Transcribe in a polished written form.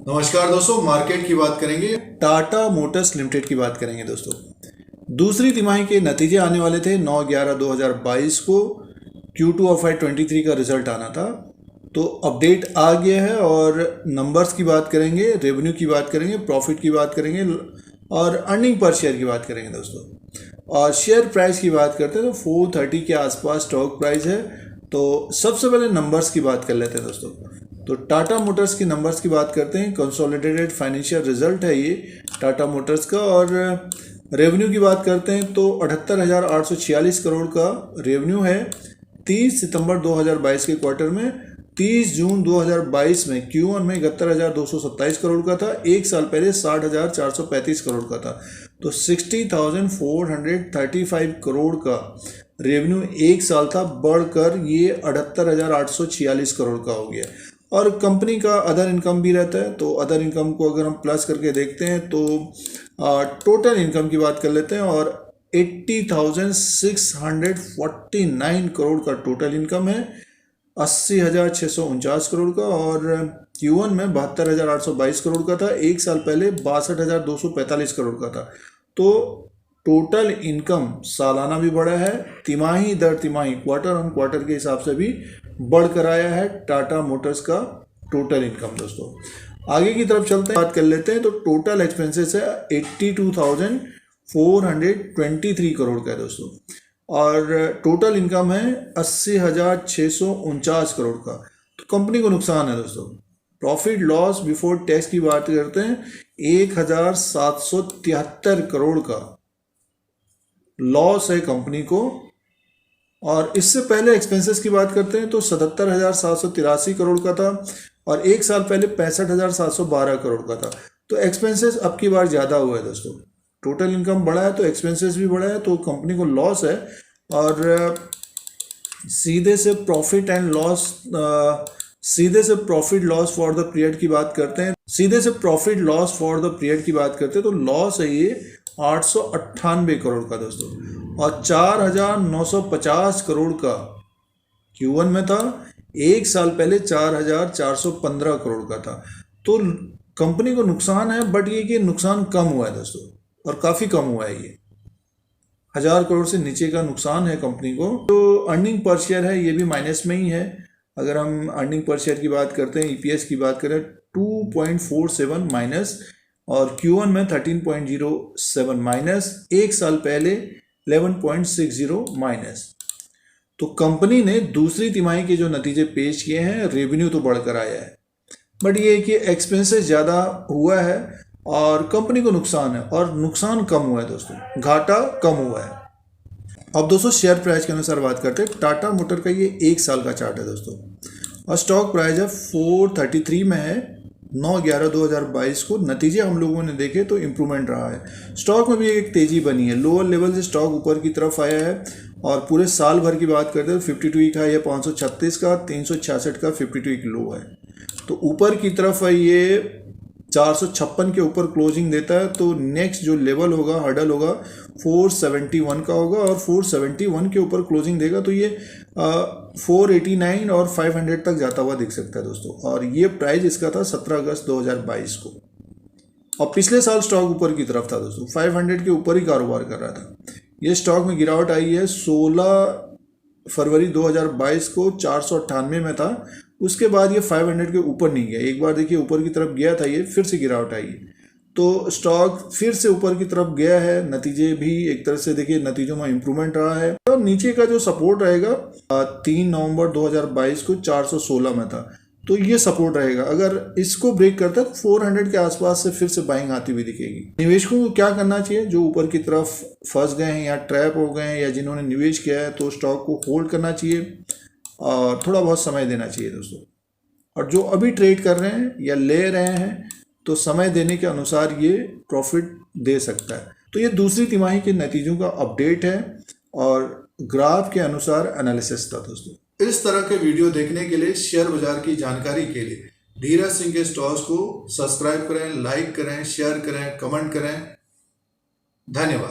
नमस्कार दोस्तों, मार्केट की बात करेंगे। टाटा मोटर्स लिमिटेड की बात करेंगे दोस्तों। दूसरी तिमाही के नतीजे आने वाले थे 9/11/2022 को। Q2 ऑफ FY23 का रिजल्ट आना था, तो अपडेट आ गया है और नंबर्स की बात करेंगे, रेवेन्यू की बात करेंगे, प्रॉफिट की बात करेंगे और अर्निंग पर शेयर की बात करेंगे दोस्तों। और शेयर प्राइस की बात करते हैं तो 430 के आसपास स्टॉक प्राइस है। तो सबसे पहले नंबर्स की बात कर लेते हैं दोस्तों। तो टाटा मोटर्स की नंबर्स की बात करते हैं। कंसोलिडेटेड फाइनेंशियल रिजल्ट है ये टाटा मोटर्स का। और रेवेन्यू की बात करते हैं तो 78,846 करोड़ का रेवेन्यू है 30 सितंबर 2022 के क्वार्टर में। 30 जून 2022 में Q1 में 71,227 करोड़ का था। एक साल पहले 60,435 करोड़ का था। तो 60,435 करोड़ का रेवेन्यू एक साल था, बढ़कर ये 78,846 करोड़ का हो गया। और कंपनी का अदर इनकम भी रहता है, तो अदर इनकम को अगर हम प्लस करके देखते हैं तो टोटल इनकम की बात कर लेते हैं। और 80,649 करोड़ का टोटल इनकम है, 80,649 करोड़ का। और Q1 में 72,822 करोड़ का था। एक साल पहले 62,245 करोड़ का था। तो टोटल इनकम सालाना भी बढ़ा है, तिमाही दर तिमाही, क्वार्टर ऑन क्वार्टर के हिसाब से भी बढ़कर आया है टाटा मोटर्स का टोटल इनकम दोस्तों। आगे की तरफ चलते हैं, बात कर लेते हैं। तो टोटल एक्सपेंसेस है 82,423 करोड़ का है दोस्तों। और टोटल इनकम है 80,649 करोड़ का। तो कंपनी को नुकसान है दोस्तों। प्रॉफिट लॉस बिफोर टैक्स की बात करते हैं 1,773 करोड़ का लॉस है कंपनी को। और इससे पहले एक्सपेंसेस की बात करते हैं तो 77,783 करोड़ का था और एक साल पहले 65,712 करोड़ का था। तो एक्सपेंसेस अब की बार ज़्यादा हुआ है दोस्तों। टोटल इनकम बढ़ा है तो एक्सपेंसेस भी बढ़ा है, तो कंपनी को लॉस है। और सीधे से profit loss for the period की बात करते हैं। तो लॉस है ये 898 करोड़ का दोस्तों। और 4,950 करोड़ का Q1 में था। एक साल पहले 4,415 करोड़ का था। तो कंपनी को नुकसान है, बट ये कि नुकसान कम हुआ है दोस्तों, और काफ़ी कम हुआ है। ये 1,000 करोड़ से नीचे का नुकसान है कंपनी को। तो अर्निंग पर शेयर है, ये भी माइनस में ही है। अगर हम अर्निंग पर शेयर की बात करते हैं, EPS की बात करें 2.47 माइनस, और Q1 में 13.07 माइनस, एक साल पहले 11.60 माइनस। तो कंपनी ने दूसरी तिमाही के जो नतीजे पेश किए हैं, रेवेन्यू तो बढ़कर आया है, बट ये कि एक्सपेंसेस ज़्यादा हुआ है और कंपनी को नुकसान है। और नुकसान कम हुआ है दोस्तों, घाटा कम हुआ है। अब दोस्तों शेयर प्राइस के अनुसार बात करते हैं। टाटा मोटर का ये एक साल का चार्ट है दोस्तों, और स्टॉक प्राइस है 433 में है 9/11/2022 को। नतीजे हम लोगों ने देखे तो इम्प्रूवमेंट रहा है। स्टॉक में भी एक तेज़ी बनी है, लोअर लेवल से स्टॉक ऊपर की तरफ आया है। और पूरे साल भर की बात करते हैं 52 वीक हाई है 536 का, 366 का 52 वीक लो है। तो ऊपर की तरफ है ये 456 के ऊपर क्लोजिंग देता है। तो नेक्स्ट जो लेवल होगा, हर्डल होगा 471 का होगा, और 471 के ऊपर क्लोजिंग देगा तो ये 489 और 500 तक जाता हुआ दिख सकता है दोस्तों। और ये प्राइस इसका था 17 अगस्त 2022 को। और पिछले साल स्टॉक ऊपर की तरफ था दोस्तों, 500 के ऊपर ही कारोबार कर रहा था। ये स्टॉक में गिरावट आई है 16 फरवरी 2022 को 498 में था। उसके बाद ये 500 के ऊपर नहीं गया। एक बार देखिए ऊपर की तरफ गया था, ये फिर से गिरावट आई। तो स्टॉक फिर से ऊपर की तरफ गया है। नतीजे भी एक तरह से देखिए, नतीजों में इम्प्रूवमेंट रहा है। तो नीचे का जो सपोर्ट रहेगा 3 नवंबर 2022 को 416 में था, तो ये सपोर्ट रहेगा। अगर इसको ब्रेक करता है तो 400 के आसपास से फिर से बाइंग आती हुई दिखेगी। निवेशकों को क्या करना चाहिए? जो ऊपर की तरफ फंस गए हैं या ट्रैप हो गए हैं या जिन्होंने निवेश किया है, तो स्टॉक को होल्ड करना चाहिए और थोड़ा बहुत समय देना चाहिए दोस्तों। और जो अभी ट्रेड कर रहे हैं या ले रहे हैं, तो समय देने के अनुसार ये प्रॉफिट दे सकता है। तो ये दूसरी तिमाही के नतीजों का अपडेट है और ग्राफ के अनुसार एनालिसिस था दोस्तों। इस तरह के वीडियो देखने के लिए, शेयर बाजार की जानकारी के लिए धीरज सिंह के स्टॉक्स को सब्सक्राइब करें, लाइक करें, शेयर करें, कमेंट करें। धन्यवाद।